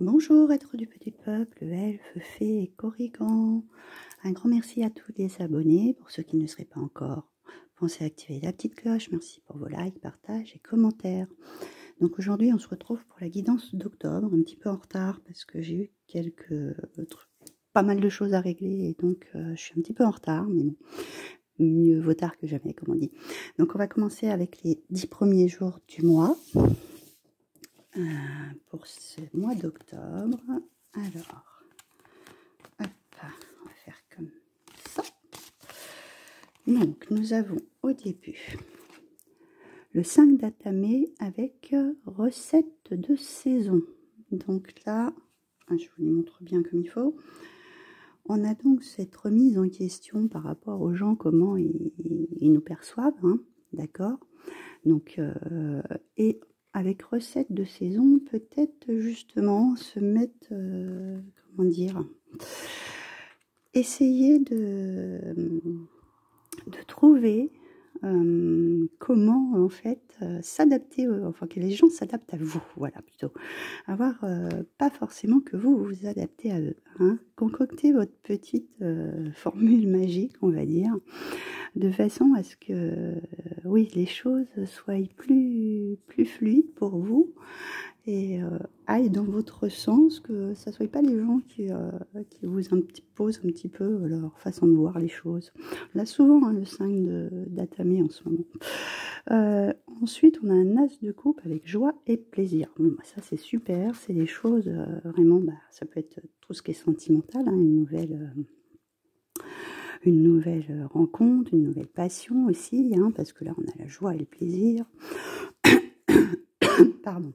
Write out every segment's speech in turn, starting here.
Bonjour, êtres du petit peuple, elfes, fées et corrigans. Un grand merci à tous les abonnés. Pour ceux qui ne seraient pas encore, pensez à activer la petite cloche. Merci pour vos likes, partages et commentaires. Donc aujourd'hui, on se retrouve pour la guidance d'octobre, un petit peu en retard parce que j'ai eu pas mal de choses à régler et donc je suis un petit peu en retard, mais bon, mieux vaut tard que jamais, comme on dit. Donc on va commencer avec les 10 premiers jours du mois. Pour ce mois d'octobre. Alors, hop, on va faire comme ça. Donc, nous avons au début le 5 d'Atamé avec recette de saison. Donc là, je vous les montre bien comme il faut. On a donc cette remise en question par rapport aux gens, comment ils nous perçoivent, hein, d'accord. Donc, et avec recette de saison, peut-être justement se mettre, comment dire, essayer de trouver comment en fait s'adapter, enfin que les gens s'adaptent à vous, voilà, plutôt. Avoir pas forcément que vous vous adaptez à eux, hein. Concoctez votre petite formule magique, on va dire, de façon à ce que oui, les choses soient plus fluides pour vous et aillent dans votre sens, que ça ne soit pas les gens qui vous imposent un petit peu leur façon de voir les choses. Là souvent, hein, le 5 d'Atamé en ce moment. Ensuite, on a un as de coupe avec joie et plaisir. Bon, bah, ça c'est super, c'est des choses vraiment, bah, ça peut être tout ce qui est sentimental, hein, une nouvelle rencontre, une nouvelle passion aussi, hein, parce que là on a la joie et le plaisir. Pardon.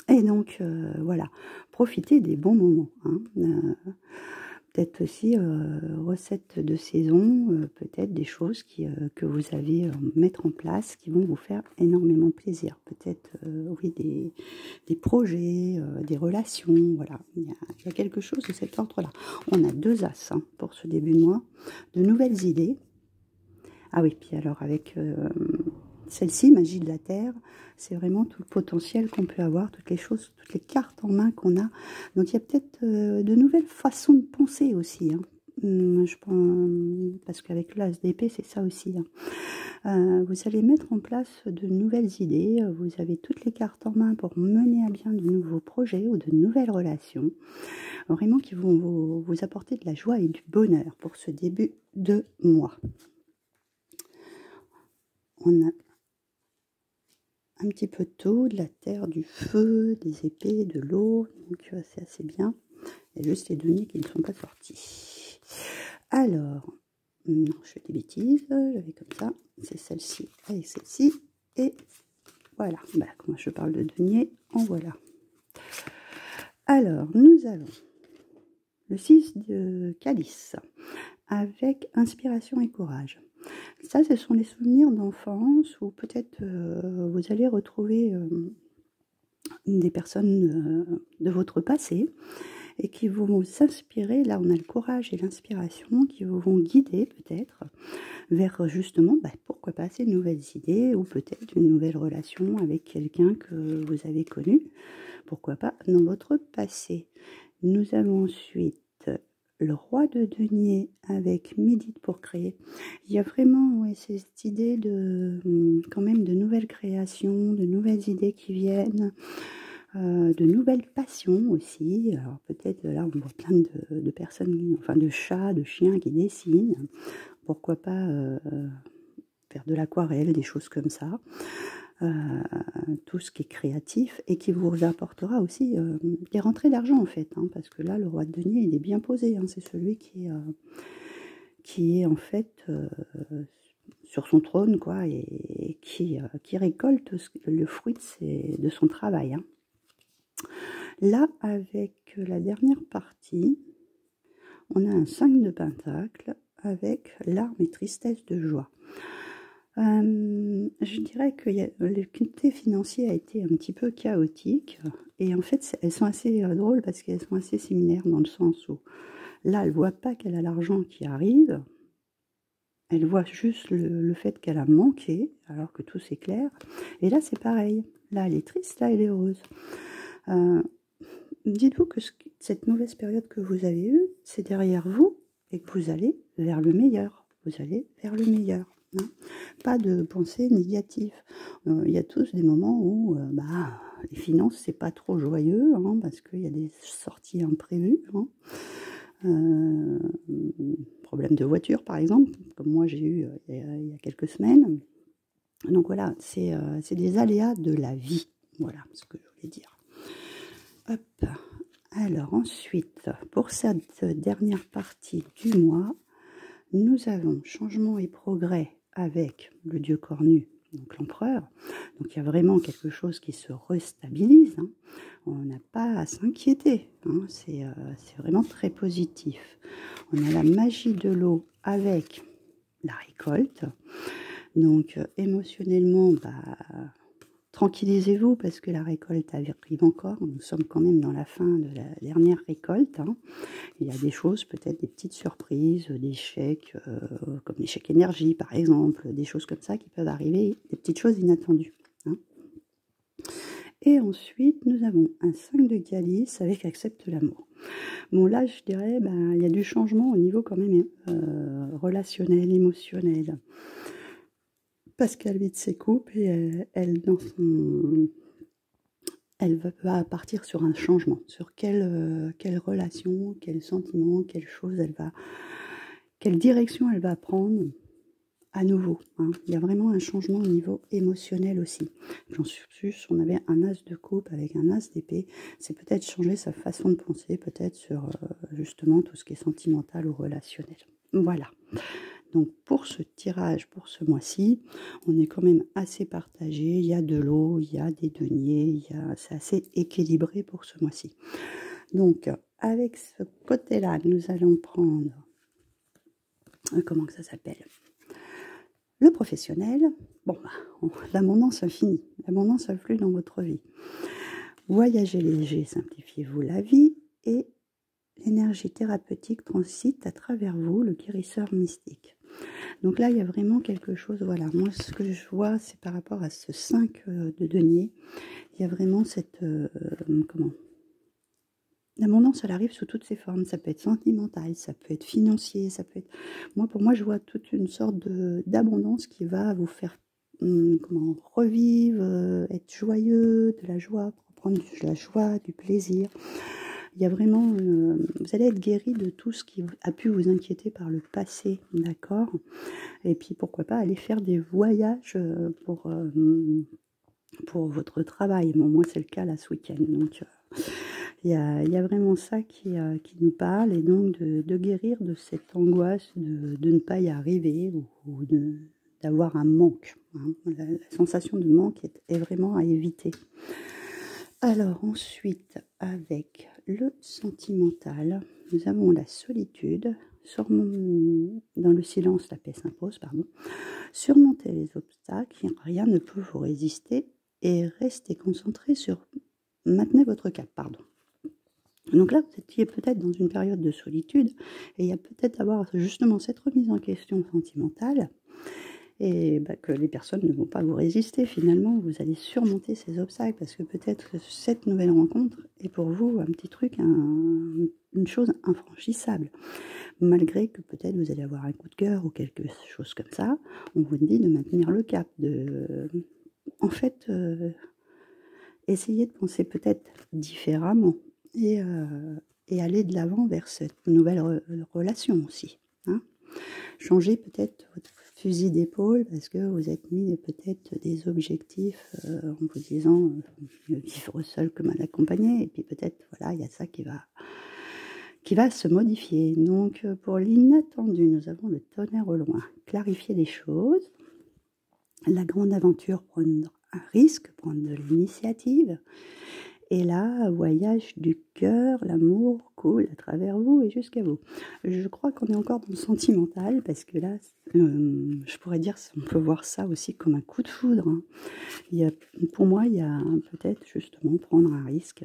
Et donc voilà, profitez des bons moments, hein. Peut-être aussi recettes de saison, peut-être des choses que vous avez à mettre en place qui vont vous faire énormément plaisir. Peut-être oui, des projets, des relations, voilà. Il y a quelque chose de cet ordre-là. On a 2 as, hein, pour ce début de mois, de nouvelles idées. Ah oui, puis alors avec celle-ci, Magie de la Terre, c'est vraiment tout le potentiel qu'on peut avoir, toutes les choses, toutes les cartes en main qu'on a. Donc il y a peut-être de nouvelles façons de penser aussi, hein. Je pense, parce qu'avec l'as d'épée, c'est ça aussi, hein. Vous allez mettre en place de nouvelles idées, vous avez toutes les cartes en main pour mener à bien de nouveaux projets ou de nouvelles relations, vraiment qui vont vous apporter de la joie et du bonheur pour ce début de mois. On a un petit peu de tout, de la terre, du feu, des épées, de l'eau, donc c'est assez bien. Il y a juste les données qui ne sont pas sorties. Alors, non, je fais des bêtises, j'avais comme ça, c'est celle-ci et celle-ci, et voilà, bah, comment je parle de denier, en voilà. Alors, nous avons le 6 de calice, avec inspiration et courage. Ça, ce sont les souvenirs d'enfance où peut-être vous allez retrouver des personnes de votre passé et qui vont vous inspirer. Là, on a le courage et l'inspiration qui vous vont guider peut-être vers justement, bah, pourquoi pas ces nouvelles idées ou peut-être une nouvelle relation avec quelqu'un que vous avez connu, pourquoi pas dans votre passé. Nous avons ensuite le roi de denier avec médite pour créer. Il y a vraiment, ouais, cette idée de quand même de nouvelles créations, de nouvelles idées qui viennent, de nouvelles passions aussi. Alors peut-être là on voit plein de personnes, enfin de chats, de chiens qui dessinent. Pourquoi pas faire de l'aquarelle, des choses comme ça. Tout ce qui est créatif et qui vous apportera aussi des rentrées d'argent en fait, hein, parce que là le roi de denier il est bien posé, hein, c'est celui qui est en fait sur son trône, quoi, et qui récolte le fruit de son travail, hein. Là, avec la dernière partie, on a un 5 de pentacle avec larmes et tristesse de joie. Je dirais que le côté financier a été un petit peu chaotique et en fait elles sont assez drôles parce qu'elles sont assez similaires dans le sens où là elle voit pas qu'elle a l'argent qui arrive, elle voit juste le fait qu'elle a manqué alors que tout s'éclaire, et là c'est pareil, là elle est triste, là elle est heureuse. dites-vous que cette mauvaise période que vous avez eue, c'est derrière vous et que vous allez vers le meilleur. Vous allez vers le meilleur. Hein. Pas de pensée négative. Il y a tous des moments où les finances, c'est pas trop joyeux, hein, parce qu'il y a des sorties imprévues. Hein. Problème de voiture, par exemple, comme moi j'ai eu il y a quelques semaines. Donc voilà, c'est des aléas de la vie. Voilà ce que je voulais dire. Hop. Alors ensuite, pour cette dernière partie du mois, nous avons changement et progrès avec le dieu cornu, donc l'empereur. Donc il y a vraiment quelque chose qui se restabilise. Hein. On n'a pas à s'inquiéter. Hein. C'est vraiment très positif. On a la magie de l'eau avec la récolte. Donc émotionnellement, tranquillisez-vous parce que la récolte arrive encore. Nous sommes quand même dans la fin de la dernière récolte. Hein. Il y a des choses, peut-être des petites surprises, des chèques, comme les chèques énergie par exemple, des choses comme ça qui peuvent arriver, des petites choses inattendues. Hein. Et ensuite, nous avons un 5 de calice avec accepte l'amour. Bon là, je dirais, il y a du changement au niveau quand même relationnel, émotionnel. Parce qu'elle vide ses coupes et elle va partir sur un changement, sur quelle relation, quel sentiment, quelle direction elle va prendre à nouveau. Hein. Il y a vraiment un changement au niveau émotionnel aussi. J'en suis sûre, on avait un as de coupe avec un as d'épée, c'est peut-être changer sa façon de penser, peut-être sur justement tout ce qui est sentimental ou relationnel. Voilà. Donc pour ce tirage, pour ce mois-ci, on est quand même assez partagé. Il y a de l'eau, il y a des deniers, c'est assez équilibré pour ce mois-ci. Donc avec ce côté-là, nous allons prendre, comment que ça s'appelle ? Le professionnel. Bon, l'abondance infinie, l'abondance afflue dans votre vie. Voyagez léger, simplifiez-vous la vie et l'énergie thérapeutique transite à travers vous, le guérisseur mystique. Donc là, il y a vraiment quelque chose, voilà, moi ce que je vois, c'est par rapport à ce 5 de denier, il y a vraiment cette, l'abondance, elle arrive sous toutes ses formes, ça peut être sentimental, ça peut être financier, ça peut être, pour moi, je vois toute une sorte d'abondance qui va vous faire, revivre, être joyeux, de la joie, prendre de la joie, du plaisir. Il y a vraiment, vous allez être guéri de tout ce qui a pu vous inquiéter par le passé, d'accord ? Et puis pourquoi pas aller faire des voyages pour votre travail. Bon, moi c'est le cas là ce week-end. Donc il y a vraiment ça qui nous parle, et donc de guérir de cette angoisse de ne pas y arriver ou d'avoir un manque. Hein. La sensation de manque est vraiment à éviter. Alors ensuite, avec le sentimental, nous avons la solitude. Dans le silence, la paix s'impose, pardon. Surmontez les obstacles, rien ne peut vous résister, et restez concentré sur... Maintenez votre cap, pardon. Donc là, vous étiez peut-être dans une période de solitude, et il y a peut-être avoir justement cette remise en question sentimentale, et que les personnes ne vont pas vous résister finalement, vous allez surmonter ces obstacles, parce que peut-être que cette nouvelle rencontre est pour vous un petit truc, une chose infranchissable. Malgré que peut-être vous allez avoir un coup de cœur ou quelque chose comme ça, on vous dit de maintenir le cap, en fait, essayer de penser peut-être différemment, et aller de l'avant vers cette nouvelle relation aussi. Hein. Changer peut-être votre fusil d'épaule, parce que vous êtes mis peut-être des objectifs en vous disant mieux vivre seul que mal accompagné, et puis peut-être voilà, il y a ça qui va se modifier. Donc pour l'inattendu, nous avons le tonnerre au loin, clarifier les choses, la grande aventure, prendre un risque, prendre de l'initiative. Et là, voyage du cœur, l'amour coule à travers vous et jusqu'à vous. Je crois qu'on est encore dans le sentimental, parce que là, je pourrais dire, on peut voir ça aussi comme un coup de foudre. Hein. Pour moi, il y a peut-être justement prendre un risque,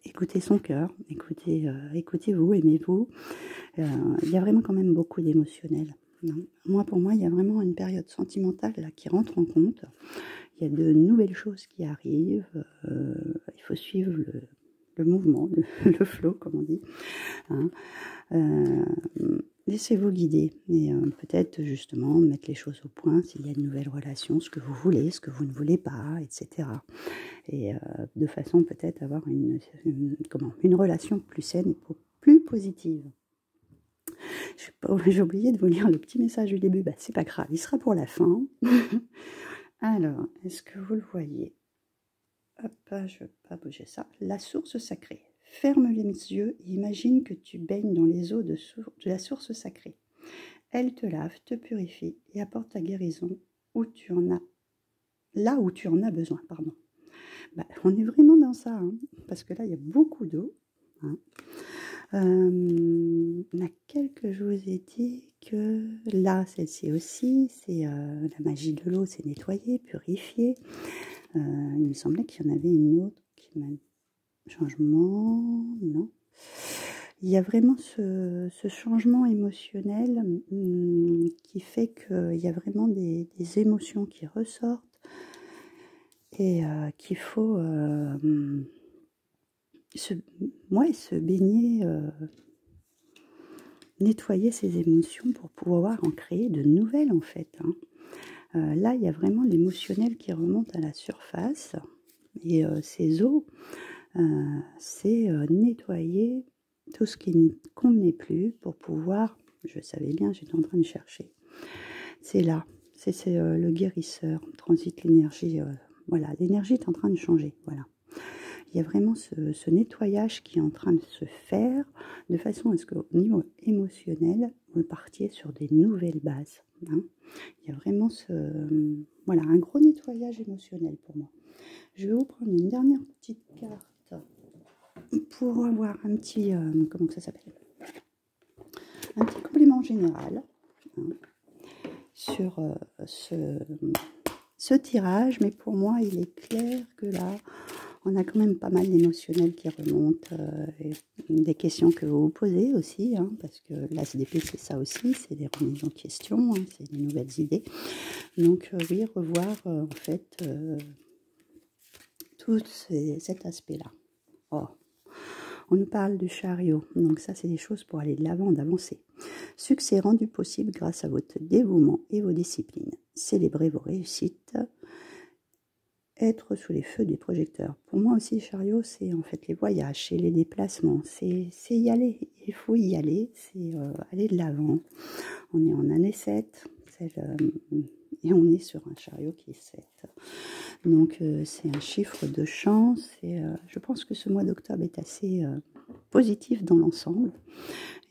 écouter son cœur, écoutez-vous, aimez-vous. Il y a vraiment quand même beaucoup d'émotionnel. Pour moi, il y a vraiment une période sentimentale là, qui rentre en compte. Il il y a de nouvelles choses qui arrivent. Il faut suivre le mouvement, le flow, comme on dit. Hein. Laissez-vous guider et peut-être justement mettre les choses au point s'il y a de nouvelles relations, ce que vous voulez, ce que vous ne voulez pas, etc. Et de façon peut-être avoir une relation plus saine et plus positive. J'ai oublié de vous lire le petit message du début, bah, c'est pas grave, il sera pour la fin. Alors, est-ce que vous le voyez? Hop, je ne vais pas bouger ça. La source sacrée. Ferme les yeux et imagine que tu baignes dans les eaux de la source sacrée. Elle te lave, te purifie et apporte ta guérison là où tu en as besoin. Pardon. Bah, on est vraiment dans ça, hein, parce que là, il y a beaucoup d'eau. Hein. Laquelle que je vous ai dit que là, celle-ci aussi, c'est la magie de l'eau, c'est nettoyer, purifier. Il me semblait qu'il y en avait une autre qui m'a... Changement, non. Il y a vraiment ce changement émotionnel qui fait qu'il y a vraiment des émotions qui ressortent et qu'il faut se baigner, nettoyer ces émotions pour pouvoir en créer de nouvelles en fait. Hein. Là, il y a vraiment l'émotionnel qui remonte à la surface et ces eaux, c'est nettoyer tout ce qui ne convenait plus pour pouvoir, je savais bien, j'étais en train de chercher, c'est là, c'est le guérisseur, transite l'énergie, voilà, l'énergie est en train de changer, voilà. Il y a vraiment ce nettoyage qui est en train de se faire de façon à ce qu'au niveau émotionnel, vous partiez sur des nouvelles bases. Hein. Il y a vraiment voilà, un gros nettoyage émotionnel pour moi. Je vais vous prendre une dernière petite carte pour avoir un petit, comment ça s'appelle, un petit complément général hein, sur ce tirage. Mais pour moi, il est clair que là, on a quand même pas mal d'émotionnel qui remonte, et des questions que vous vous posez aussi, hein, parce que l'ASDP c'est ça aussi, c'est des remises en question, hein, c'est des nouvelles idées. Donc oui, revoir en fait tout cet aspect-là. Oh. On nous parle du chariot, donc ça c'est des choses pour aller de l'avant, d'avancer. Succès rendu possible grâce à votre dévouement et vos disciplines. Célébrez vos réussites. Être sous les feux des projecteurs. Pour moi aussi, chariot, c'est en fait les voyages, c'est les déplacements, c'est y aller. Il faut y aller, c'est aller de l'avant. On est en année 7, et on est sur un chariot qui est 7. Donc, c'est un chiffre de chance. Et je pense que ce mois d'octobre est assez positif dans l'ensemble.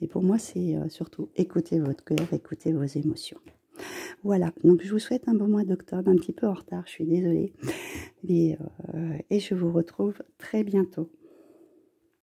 Et pour moi, c'est surtout écouter votre cœur, écouter vos émotions. Voilà, donc je vous souhaite un bon mois d'octobre, un petit peu en retard, je suis désolée. Et je vous retrouve très bientôt.